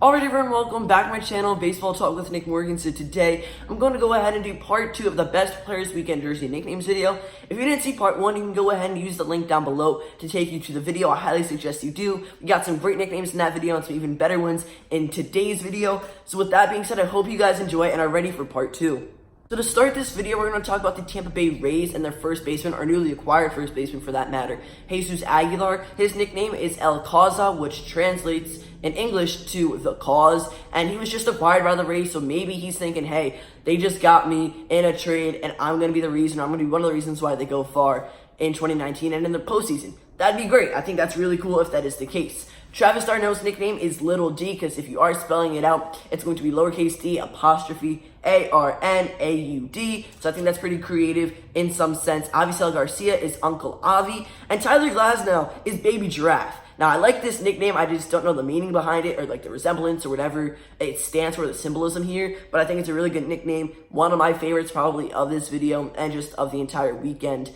Alright everyone, welcome back to my channel, Baseball Talk with Nick Morgan. So today, I'm going to go ahead and do part 2 of the Best Players Weekend Jersey Nicknames video. If you didn't see part 1, you can go ahead and use the link down below to take you to the video. I highly suggest you do. We got some great nicknames in that video and some even better ones in today's video. So with that being said, I hope you guys enjoy and are ready for part 2. So to start this video, we're going to talk about the Tampa Bay Rays and their first baseman, or newly acquired first baseman for that matter, Jesus Aguilar. His nickname is El Causa, which translates in English to the cause, and he was just acquired by the Rays, so maybe he's thinking, hey, they just got me in a trade, and I'm going to be the reason, I'm going to be one of the reasons why they go far in 2019 and in the postseason. That'd be great. I think that's really cool if that is the case. Travis d'Arnaud's nickname is Little D, because if you are spelling it out, it's going to be lowercase d apostrophe A-R-N-A-U-D. So I think that's pretty creative in some sense. Avisail Garcia is Uncle Avi, and Tyler Glasnow is Baby Giraffe. Now, I like this nickname. I just don't know the meaning behind it, or like the resemblance or whatever it stands for, the symbolism here. But I think it's a really good nickname. One of my favorites probably of this video and just of the entire weekend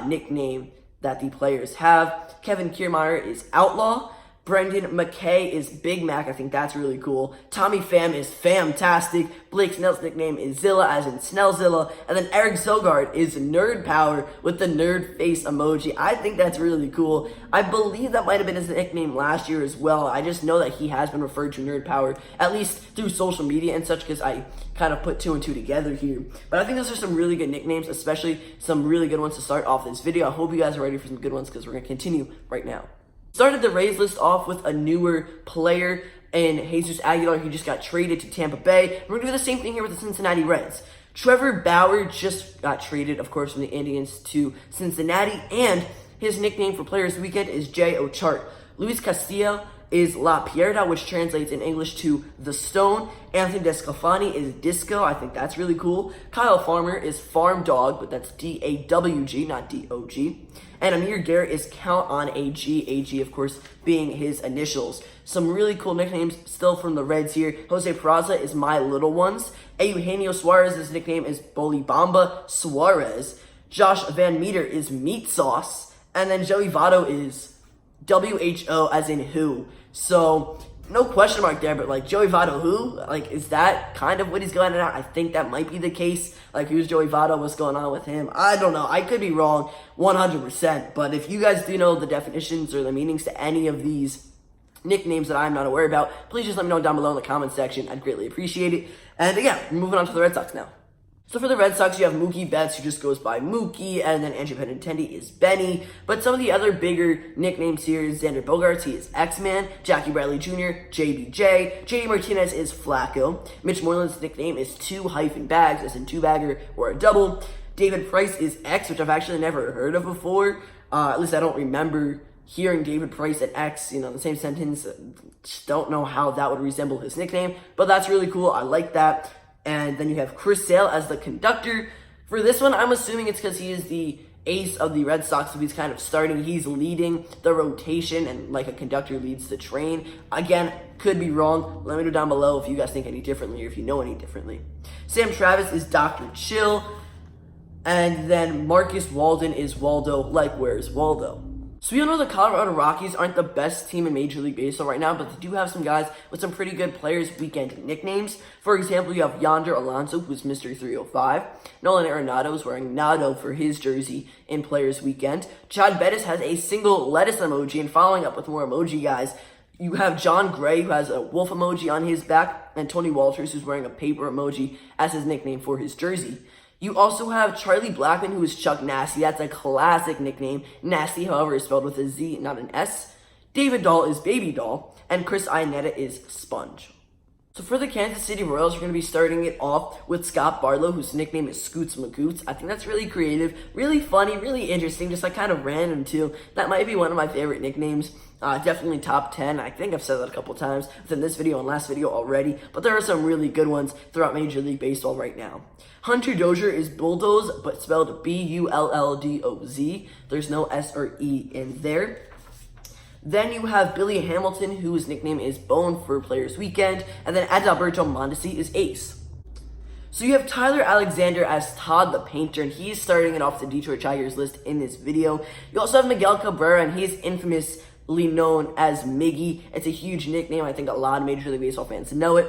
nickname that the players have. Kevin Kiermaier is Outlaw. Brendan McKay is Big Mac. I think that's really cool. Tommy Pham is Fantastic. Blake Snell's nickname is Zilla, as in Snellzilla. And then Eric Zogard is Nerd Power with the nerd face emoji. I think that's really cool. I believe that might have been his nickname last year as well. I just know that he has been referred to Nerd Power, at least through social media and such, because I kind of put 2 and 2 together here. But I think those are some really good nicknames, especially some really good ones to start off this video. I hope you guys are ready for some good ones, because we're going to continue right now. Started the Rays list off with a newer player in Jesus Aguilar. He just got traded to Tampa Bay. We're going to do the same thing here with the Cincinnati Reds. Trevor Bauer just got traded, of course, from the Indians to Cincinnati, and his nickname for Players Weekend is J.O. Chart. Luis Castillo is La Pierda, which translates in English to the Stone. Anthony Descalfani is Disco. I think that's really cool. Kyle Farmer is Farm Dog, but that's D-A-W-G, not D-O-G. And Amir Garrett is Count on AG, AG, of course, being his initials. Some really cool nicknames still from the Reds here. Jose Peraza is My Little Ones. Eugenio Suarez's nickname is Bolibamba Suarez. Josh Van Meter is Meat Sauce. And then Joey Votto is W-H-O, as in who. So, no question mark there, but like, Joey Votto who? Like, is that kind of what he's going on? I think that might be the case. Like, who's Joey Votto? What's going on with him? I don't know. I could be wrong 100%. But if you guys do know the definitions or the meanings to any of these nicknames that I'm not aware about, please just let me know down below in the comment section. I'd greatly appreciate it. And yeah, moving on to the Red Sox now. So for the Red Sox, you have Mookie Betts, who just goes by Mookie, and then Andrew Benintendi is Benny. But some of the other bigger nicknames here is Xander Bogaerts, he is X-Man. Jackie Bradley Jr., JBJ. JD Martinez is Flacco. Mitch Moreland's nickname is 2-bags, as in 2-bagger or a double. David Price is X, which I've actually never heard of before. At least I don't remember hearing David Price and X, in the same sentence. Just don't know how that would resemble his nickname, but that's really cool. I like that. And then you have Chris Sale as the conductor. For this one, I'm assuming it's because he is the ace of the Red Sox, so he's kind of starting. He's leading the rotation, and like a conductor leads the train. Again, could be wrong. Let me know down below if you guys think any differently or if you know any differently. Sam Travis is Dr. Chill. And then Marcus Walden is Waldo, like Where's Waldo? So we all know the Colorado Rockies aren't the best team in Major League Baseball right now, but they do have some guys with some pretty good Players Weekend nicknames. For example, you have Yonder Alonso, who's Mr. 305. Nolan Arenado is wearing Nado for his jersey in Players Weekend. Chad Bettis has a single lettuce emoji, and following up with more emoji guys, you have John Gray, who has a wolf emoji on his back, and Tony Walters, who's wearing a paper emoji as his nickname for his jersey. You also have Charlie Blackmon, who is Chuck Nasty. That's a classic nickname. Nasty, however, is spelled with a Z, not an S. David Dahl is Baby Doll. And Chris Iannetta is Sponge. So for the Kansas City Royals, we're going to be starting it off with Scott Barlow, whose nickname is Scoots McGoots. I think that's really creative, really funny, really interesting, just like kind of random too. That might be one of my favorite nicknames. Definitely top 10. I think I've said that a couple times within this video and last video already, but there are some really good ones throughout Major League Baseball right now. Hunter Dozier is Bulldoze, but spelled B-U-L-L-D-O-Z. There's no S or E in there. Then you have Billy Hamilton, whose nickname is Bone for Players Weekend, and then Adalberto Mondesi is Ace. So you have Tyler Alexander as Todd the Painter, and he's starting it off the Detroit Tigers list in this video. You also have Miguel Cabrera, and he's infamous known as Miggy. It's a huge nickname. I think a lot of Major League Baseball fans know it.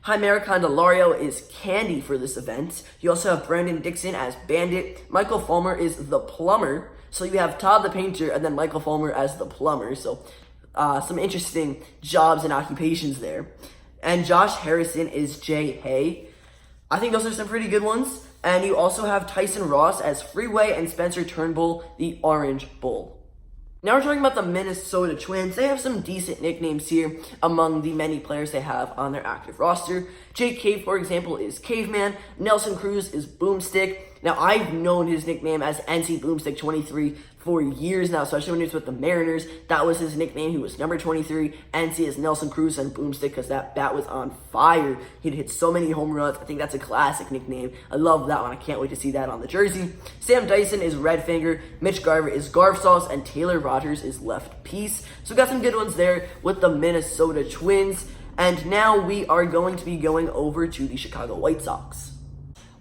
Jaime Candelario is Candy for this event. You also have Brandon Dixon as Bandit. Michael Fulmer is the Plumber. So you have Todd the Painter and then Michael Fulmer as the Plumber. So some interesting jobs and occupations there. And Josh Harrison is Jay Hay. I think those are some pretty good ones. And you also have Tyson Ross as Freeway and Spencer Turnbull, the Orange Bull. Now we're talking about the Minnesota Twins. They have some decent nicknames here among the many players they have on their active roster. Jake Cave, for example, is Caveman. Nelson Cruz is Boomstick. Now, I've known his nickname as NC Boomstick 23 for years now, especially when he was with the Mariners. That was his nickname. He was number 23. NC is Nelson Cruz and Boomstick because that bat was on fire. He'd hit so many home runs. I think that's a classic nickname. I love that one. I can't wait to see that on the jersey. Sam Dyson is Red Finger. Mitch Garver is Garf Sauce. And Taylor Rogers is Left Piece. So we got some good ones there with the Minnesota Twins. And now we are going to be going over to the Chicago White Sox.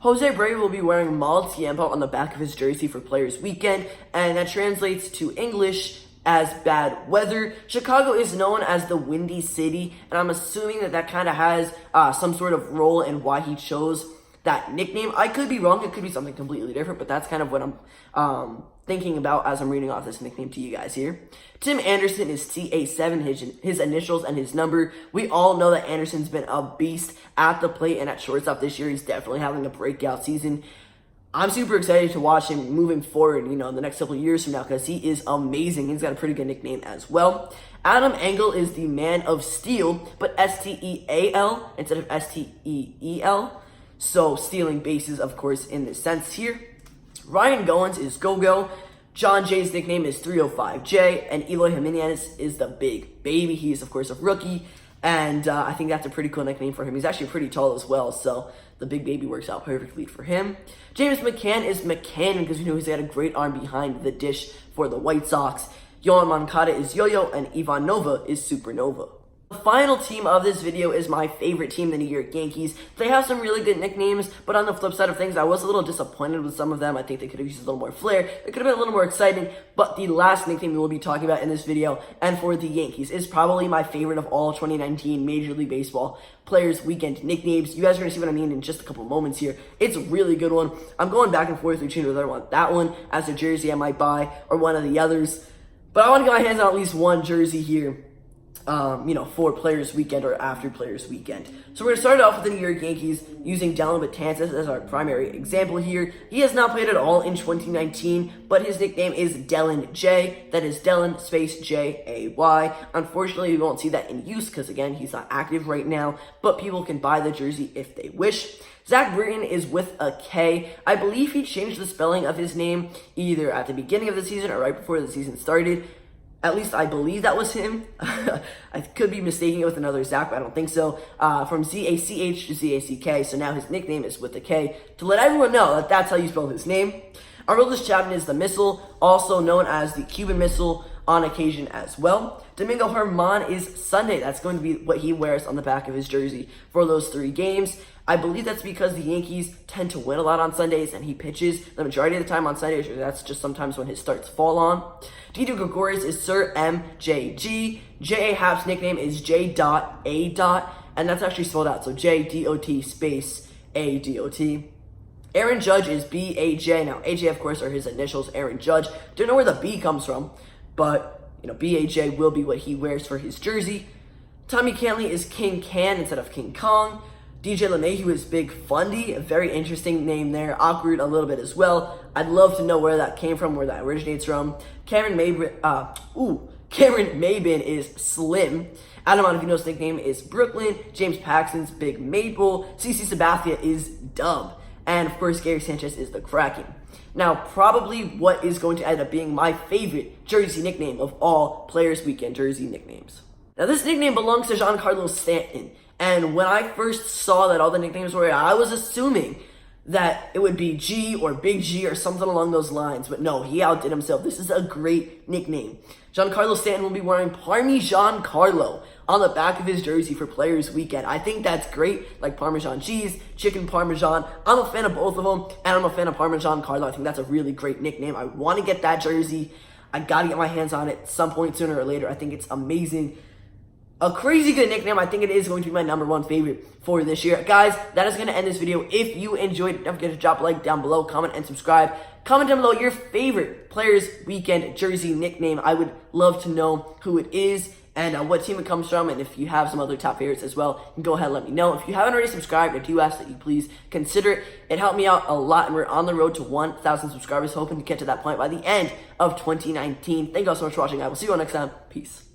Jose Abreu will be wearing Mal Tiempo on the back of his jersey for Players Weekend, and that translates to English as bad weather. Chicago is known as the Windy City, and I'm assuming that kind of has some sort of role in why he chose that nickname. I could be wrong. It could be something completely different, but that's kind of what I'm thinking about as I'm reading off this nickname to you guys here. Tim Anderson is TA7, his initials and his number. We all know that Anderson's been a beast at the plate and at shortstop this year. He's definitely having a breakout season. I'm super excited to watch him moving forward, in the next couple of years from now, because he is amazing. He's got a pretty good nickname as well. Adam Engel is the Man of Steel, but Steal instead of Steel. So stealing bases, of course, in this sense here. Ryan Goins is Go-Go. John Jay's nickname is 305J. And Eloy Jimenez is the Big Baby. He is, of course, a rookie. And I think that's a pretty cool nickname for him. He's actually pretty tall as well. So the Big Baby works out perfectly for him. James McCann is McCann because we know he's got a great arm behind the dish for the White Sox. Yohan Moncada is Yo-Yo. And Ivan Nova is Supernova. The final team of this video is my favorite team, the New York Yankees. They have some really good nicknames, but on the flip side of things, I was a little disappointed with some of them. I think they could have used a little more flair. It could have been a little more exciting, but the last nickname we will be talking about in this video, and for the Yankees, is probably my favorite of all 2019 Major League Baseball Players Weekend nicknames. You guys are going to see what I mean in just a couple moments here. It's a really good one. I'm going back and forth between whether I want that one as a jersey I might buy or one of the others, but I want to get my hands on at least one jersey here. For Players Weekend or after Players Weekend. So we're going to start off with the New York Yankees using Dellin Betances as our primary example here. He has not played at all in 2019, but his nickname is Dellin J. That is Dellin space J-A-Y. Unfortunately, we won't see that in use because, again, he's not active right now, but people can buy the jersey if they wish. Zach Britton is with a K. I believe he changed the spelling of his name either at the beginning of the season or right before the season started. At least I believe that was him. I could be mistaking it with another Zach, but I don't think so. From Z-A-C-H to Z-A-C-K, so now his nickname is with a K. To let everyone know that that's how you spell his name. Aroldis Chapman is the Missile, also known as the Cuban Missile on occasion as well. Domingo Germán is Sunday. That's going to be what he wears on the back of his jersey for those 3 games. I believe that's because the Yankees tend to win a lot on Sundays, and he pitches the majority of the time on Sundays, or that's just sometimes when his starts fall on. Didi Gregorius is Sir MJG. J.A. Happ's nickname is J.A. And that's actually spelled out, so J-D-O-T space A-D-O-T. Aaron Judge is B-A-J. Now, A-J, of course, are his initials, Aaron Judge. Don't know where the B comes from, but, B-A-J will be what he wears for his jersey. Tommy Canley is King Can instead of King Kong. DJ LeMahieu is Big Fundy, a very interesting name there, awkward a little bit as well. I'd love to know where that came from, where that originates from. Cameron Maybin is Slim. Adam Ottavino's nickname is Brooklyn. James Paxton's Big Maple. CC Sabathia is Dub. And of course, Gary Sanchez is the Kraken. Now, probably what is going to end up being my favorite jersey nickname of all Players Weekend jersey nicknames. Now, this nickname belongs to Giancarlo Stanton. And when I first saw that all the nicknames were, I was assuming that it would be G or Big G or something along those lines. But no, he outdid himself. This is a great nickname. Giancarlo Stanton will be wearing Parmesan Carlo on the back of his jersey for Players Weekend. I think that's great, like Parmesan cheese, chicken Parmesan. I'm a fan of both of them, and I'm a fan of Parmesan Carlo. I think that's a really great nickname. I want to get that jersey. I gotta get my hands on it at some point sooner or later. I think it's amazing. A crazy good nickname. I think it is going to be my #1 favorite for this year. Guys, that is going to end this video. If you enjoyed it, don't forget to drop a like down below, comment, and subscribe. Comment down below your favorite Players Weekend jersey nickname. I would love to know who it is and what team it comes from. And if you have some other top favorites as well, you can go ahead and let me know. If you haven't already subscribed, I do ask that you please consider it. It helped me out a lot, and we're on the road to 1,000 subscribers, hoping to get to that point by the end of 2019. Thank you all so much for watching. I will see you all next time. Peace.